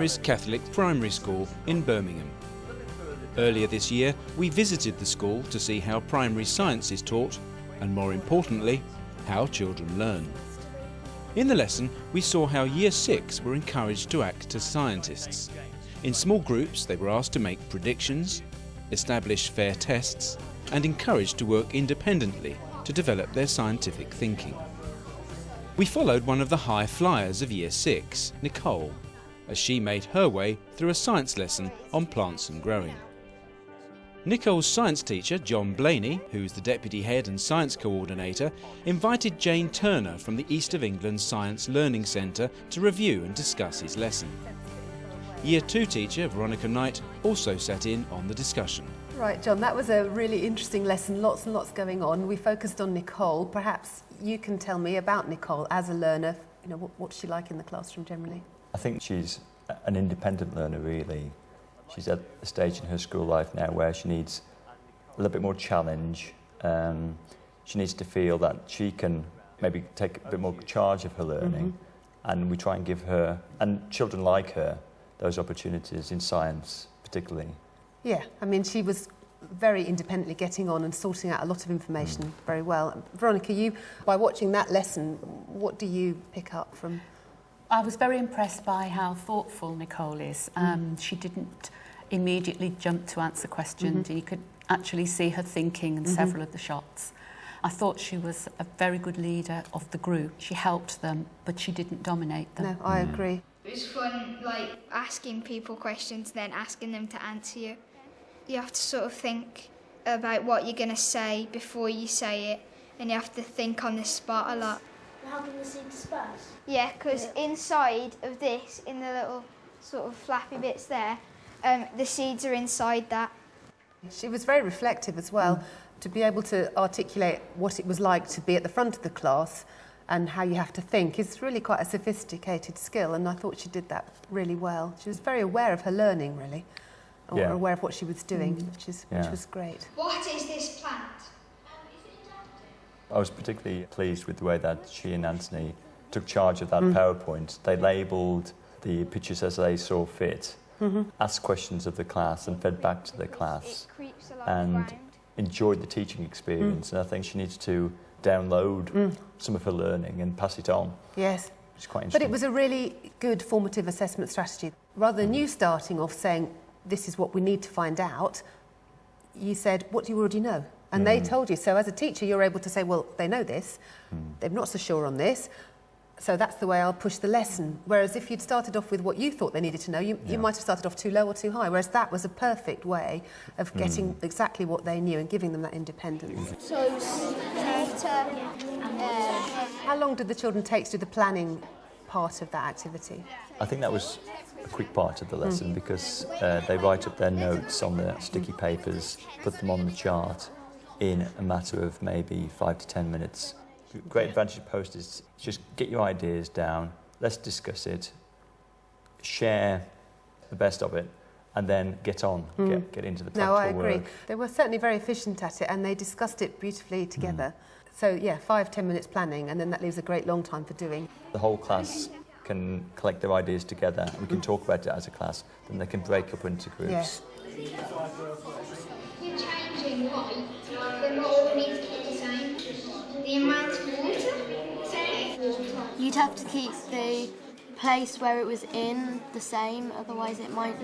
Mary's Catholic Primary School in Birmingham. Earlier this year, we visited the school to see how primary science is taught and, more importantly, how children learn. In the lesson, we saw how Year 6 were encouraged to act as scientists. In small groups, they were asked to make predictions, establish fair tests, and encouraged to work independently to develop their scientific thinking. We followed one of the high flyers of Year 6, Nicole, as she made her way through a science lesson on plants and growing. Nicole's science teacher, John Blaney, who's the Deputy Head and Science Coordinator, invited Jane Turner from the East of England Science Learning Centre to review and discuss his lesson. Year 2 teacher, Veronica Knight, also sat in on the discussion. Right, John, that was a really interesting lesson, lots and lots going on. We focused on Nicole. Perhaps you can tell me about Nicole as a learner. You know, what's she like in the classroom generally? I think she's an independent learner, really. She's at a stage in her school life now where she needs a little bit more challenge. She needs to feel that she can maybe take a bit more charge of her learning, and we try and give her, and children like her, those opportunities in science particularly. Yeah, I mean, she was very independently getting on and sorting out a lot of information very well. Veronica, you, by watching that lesson, what do you pick up from? I was very impressed by how thoughtful Nicole is. She didn't immediately jump to answer questions. You could actually see her thinking in several of the shots. I thought she was a very good leader of the group. She helped them, but she didn't dominate them. No, I agree. It was fun, like, asking people questions, then asking them to answer you. You have to sort of think about what you're going to say before you say it, and you have to think on the spot a lot. How can the seed disperse? Yeah, because inside of this, in the little sort of flappy bits there, the seeds are inside that. She was very reflective as well, to be able to articulate what it was like to be at the front of the class and how you have to think is really quite a sophisticated skill, and I thought she did that really well. She was very aware of her learning, really, or aware of what she was doing, which was great. What is this plant? I was particularly pleased with the way that she and Anthony took charge of that PowerPoint. They labelled the pictures as they saw fit, asked questions of the class and fed back to the class, and enjoyed the teaching experience. And I think she needs to download some of her learning and pass it on. Yes. Which is quite interesting. But it was a really good formative assessment strategy. Rather than you starting off saying, this is what we need to find out, you said, what do you already know? And they told you. So as a teacher, you're able to say, well, they know this, they're not so sure on this, so that's the way I'll push the lesson. Whereas if you'd started off with what you thought they needed to know, you might have started off too low or too high, whereas that was a perfect way of getting exactly what they knew and giving them that independence. So, How long did the children take to do the planning part of that activity? I think that was a quick part of the lesson because they write up their notes on the sticky papers, put them on the chart in a matter of maybe 5 to 10 minutes. Great advantage of post is just get your ideas down, let's discuss it, share the best of it, and then get on, get into the practical No, I agree. work. They were certainly very efficient at it, and they discussed it beautifully together. So yeah, 5-10 minutes planning, and then that leaves a great long time for doing. The whole class can collect their ideas together, and we can talk about it as a class, then they can break up into groups. You're changing light, then what all needs to keep the same? The amount of water? You'd have to keep the place where it was in the same, otherwise it might...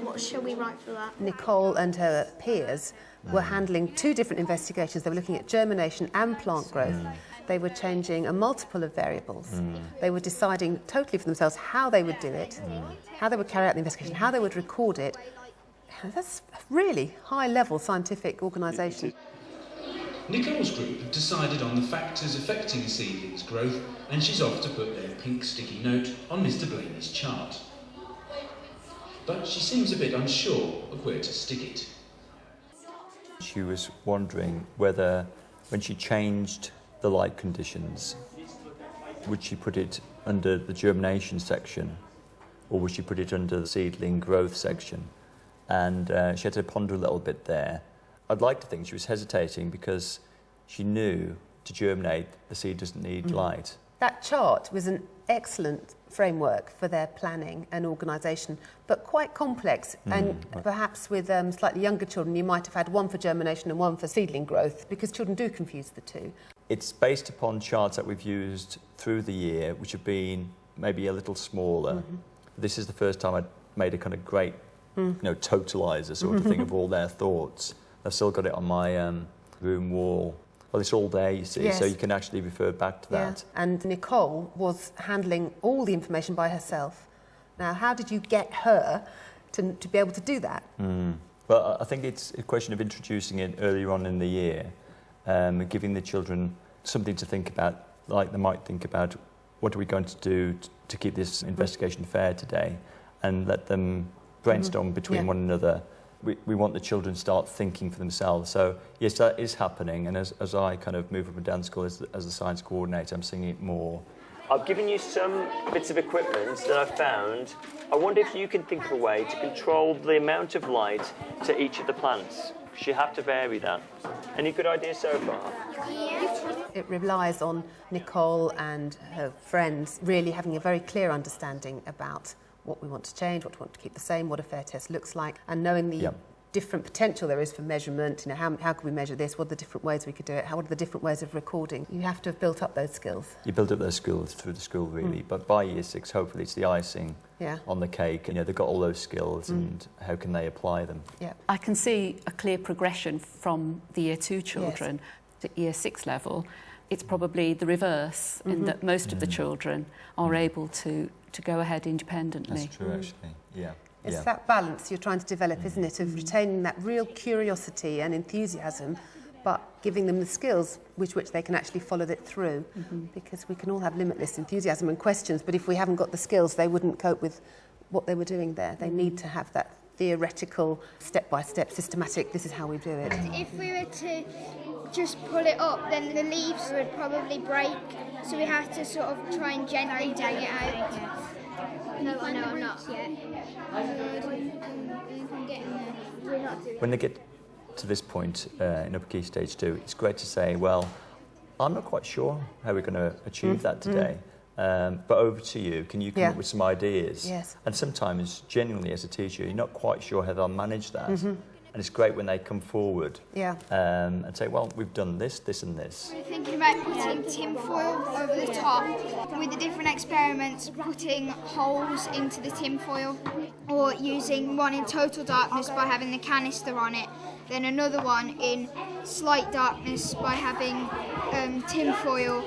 What shall we write for that? Nicole and her peers were handling 2 different investigations. They were looking at germination and plant growth. They were changing a multiple of variables. They were deciding totally for themselves how they would do it, how they would carry out the investigation, how they would record it. That's really high-level scientific organisation. Nicole's group have decided on the factors affecting a seedling's growth, and she's off to put their pink sticky note on Mr. Blaney's chart. But she seems a bit unsure of where to stick it. She was wondering whether, when she changed the light conditions, would she put it under the germination section, or would she put it under the seedling growth section? And she had to ponder a little bit there. I'd like to think she was hesitating because she knew to germinate the seed doesn't need light. That chart was an excellent framework for their planning and organisation, but quite complex. And perhaps with slightly younger children, you might have had one for germination and one for seedling growth, because children do confuse the two. It's based upon charts that we've used through the year, which have been maybe a little smaller. This is the first time I'd made a kind of great, totalizer sort of thing of all their thoughts. I've still got it on my room wall. Well, it's all there, you see, so you can actually refer back to that. And Nicole was handling all the information by herself. Now, how did you get her to be able to do that? Well, I think it's a question of introducing it earlier on in the year, giving the children something to think about, like they might think about what are we going to do to keep this investigation fair today, and let them brainstorm between one another. We want the children to start thinking for themselves. So, yes, that is happening. And as I kind of move up and down the school as the science coordinator, I'm seeing it more. I've given you some bits of equipment that I've found. I wonder if you can think of a way to control the amount of light to each of the plants, because you have to vary that. Any good ideas so far? It relies on Nicole and her friends really having a very clear understanding about what we want to change, what we want to keep the same, what a fair test looks like, and knowing the different potential there is for measurement. How can we measure this? What are the different ways we could do it? What are the different ways of recording? You have to have built up those skills. You build up those skills through the school, really. But by year 6, hopefully, it's the icing on the cake. They've got all those skills, and how can they apply them? I can see a clear progression from the year 2 children to year 6 level. It's probably the reverse, in that most of the children are able to go ahead independently. That's true, actually, It's that balance you're trying to develop, isn't it, of retaining that real curiosity and enthusiasm, but giving them the skills which they can actually follow it through. Because we can all have limitless enthusiasm and questions, but if we haven't got the skills, they wouldn't cope with what they were doing there. They need to have that theoretical, step-by-step, systematic, this is how we do it. If we were to just pull it up, then the leaves would probably break, so we have to sort of try and gently dig it out. No, I'm not yet. When they get to this point in Upper Key Stage 2, it's great to say, well, I'm not quite sure how we're going to achieve that today. But over to you. Can you come up with some ideas? Yes. And sometimes, genuinely, as a teacher, you're not quite sure how they'll manage that. And it's great when they come forward and say, well, we've done this, this and this. We're thinking about putting tin foil over the top, with the different experiments, putting holes into the tin foil, or using one in total darkness by having the canister on it, then another one in slight darkness by having tin foil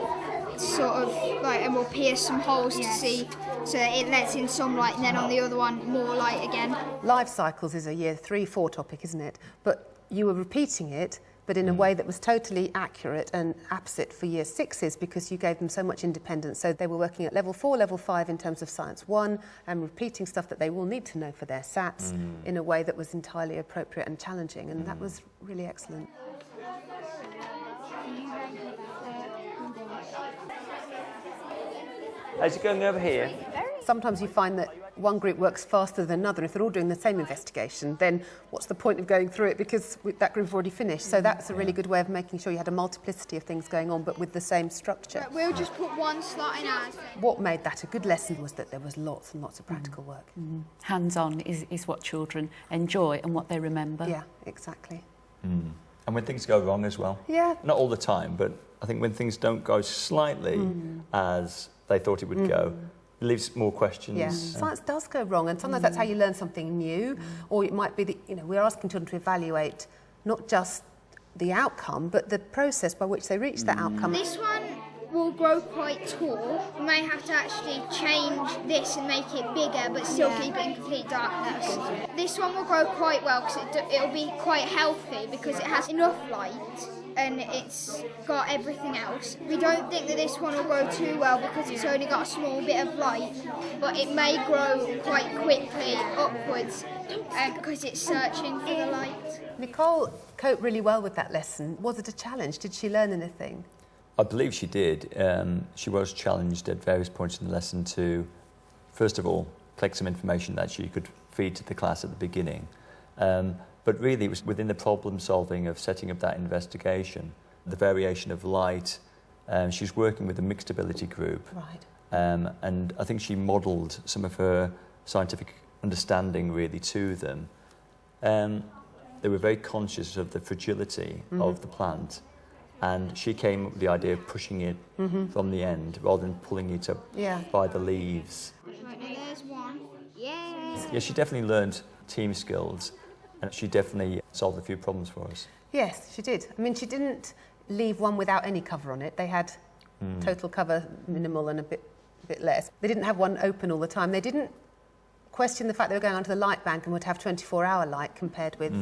sort of like, and we'll pierce some holes to see, so that it lets in some light, and then on the other one more light again. Life cycles is a year 3-4 topic, isn't it? But you were repeating it, but in a way that was totally accurate and apposite for year 6s, because you gave them so much independence. So they were working at level 4, level 5 in terms of science 1, and repeating stuff that they will need to know for their SATs in a way that was entirely appropriate and challenging, and that was really excellent. How's it going over here? Sometimes you find that one group works faster than another. If they're all doing the same investigation, then what's the point of going through it, because that group have already finished? So that's a really good way of making sure you had a multiplicity of things going on, but with the same structure. But we'll just put one slot in ours. What made that a good lesson was that there was lots and lots of practical work. Hands-on is what children enjoy and what they remember. Yeah, exactly. And when things go wrong as well. Yeah. Not all the time, but I think when things don't go slightly as they thought it would go, it leaves more questions. Yeah, science does go wrong, and sometimes that's how you learn something new, or it might be that, we're asking children to evaluate not just the outcome, but the process by which they reach that outcome. This one will grow quite tall. We may have to actually change this and make it bigger, but still keep it in complete darkness. This one will grow quite well, because it'll be quite healthy, because it has enough light and it's got everything else. We don't think that this one will grow too well, because it's only got a small bit of light, but it may grow quite quickly upwards because it's searching for the light. Nicole coped really well with that lesson. Was it a challenge? Did she learn anything? I believe she did. She was challenged at various points in the lesson to, first of all, collect some information that she could feed to the class at the beginning. But really, it was within the problem solving of setting up that investigation, the variation of light. She was working with a mixed ability group. Right. And I think she modelled some of her scientific understanding really to them. They were very conscious of the fragility of the plant, and she came up with the idea of pushing it from the end rather than pulling it up by the leaves. Right, now there's one. Yay! Yeah, she definitely learned team skills, and she definitely solved a few problems for us. Yes, she did. I mean, she didn't leave one without any cover on it. They had total cover, minimal and a bit less. They didn't have one open all the time. They didn't question the fact they were going onto the light bank and would have 24-hour light compared with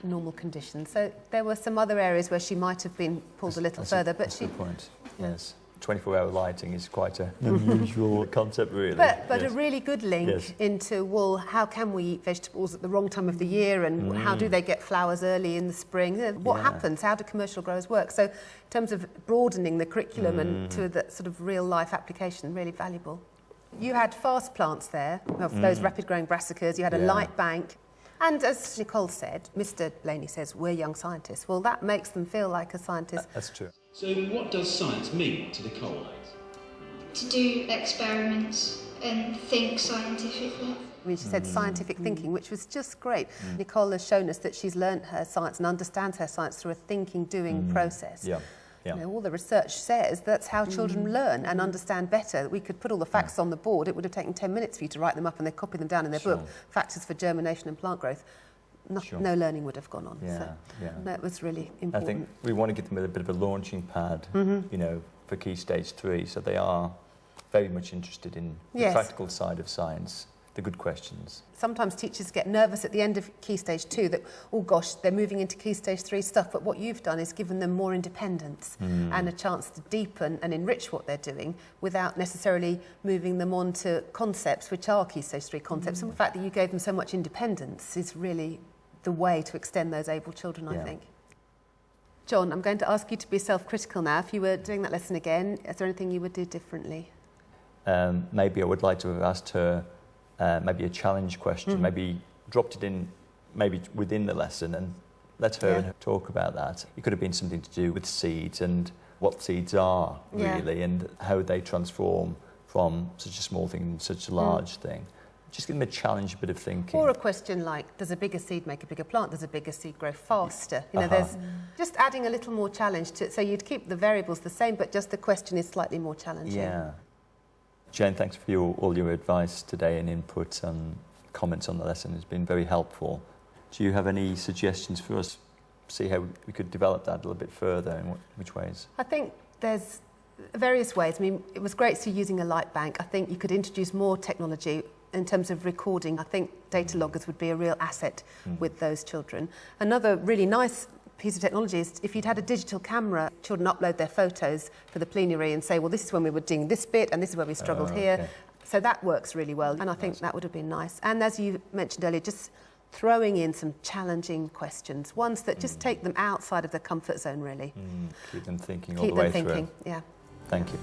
normal conditions. So there were some other areas where she might have been pulled a little further, but that's a good point. Yes. 24-hour lighting is quite an unusual concept, really. But a really good link into, well, how can we eat vegetables at the wrong time of the year, and how do they get flowers early in the spring? What happens? How do commercial growers work? So in terms of broadening the curriculum and to the sort of real-life application, really valuable. You had fast plants there, of those rapid-growing brassicas. You had a light bank. And as Nicole said, Mr. Blaney says, we're young scientists. Well, that makes them feel like a scientist. That's true. So what does science mean to Nicole? To do experiments and think scientifically. I mean, she said scientific thinking, which was just great. Nicole has shown us that she's learnt her science and understands her science through a thinking, doing process. Yeah. You know, all the research says that's how children learn and understand better. We could put all the facts on the board. It would have taken 10 minutes for you to write them up and they copy them down in their book. Factors for germination and plant growth. No learning would have gone on. So that was really important. I think we want to give them a bit of a launching pad, you know, for Key Stage 3. So they are very much interested in the practical side of science, the good questions. Sometimes teachers get nervous at the end of Key Stage 2 that, oh gosh, they're moving into Key Stage 3 stuff, but what you've done is given them more independence and a chance to deepen and enrich what they're doing without necessarily moving them on to concepts which are Key Stage 3 concepts. And the fact that you gave them so much independence is really the way to extend those able children, I think. John, I'm going to ask you to be self-critical now. If you were doing that lesson again, is there anything you would do differently? Maybe I would like to have asked her maybe a challenge question, maybe dropped it in maybe within the lesson and let her talk about that. It could have been something to do with seeds and what seeds are really and how they transform from such a small thing to such a large thing. Just give them a challenge, a bit of thinking. Or a question like, does a bigger seed make a bigger plant? Does a bigger seed grow faster? You know, there's just adding a little more challenge to it. So you'd keep the variables the same, but just the question is slightly more challenging. Yeah. Jane, thanks for all your advice today and input and comments on the lesson. It's been very helpful. Do you have any suggestions for us? See how we could develop that a little bit further, in which ways? I think there's various ways. I mean, it was great to see using a light bank. I think you could introduce more technology in terms of recording. I think data loggers would be a real asset with those children. Another really nice piece of technology is if you'd had a digital camera, children upload their photos for the plenary and say, well, this is when we were doing this bit and this is where we struggled here. So that works really well, and I think that would have been nice. And as you mentioned earlier, just throwing in some challenging questions, ones that just take them outside of their comfort zone, really. Keep them thinking all the way through. Keep them thinking, yeah. Thank you.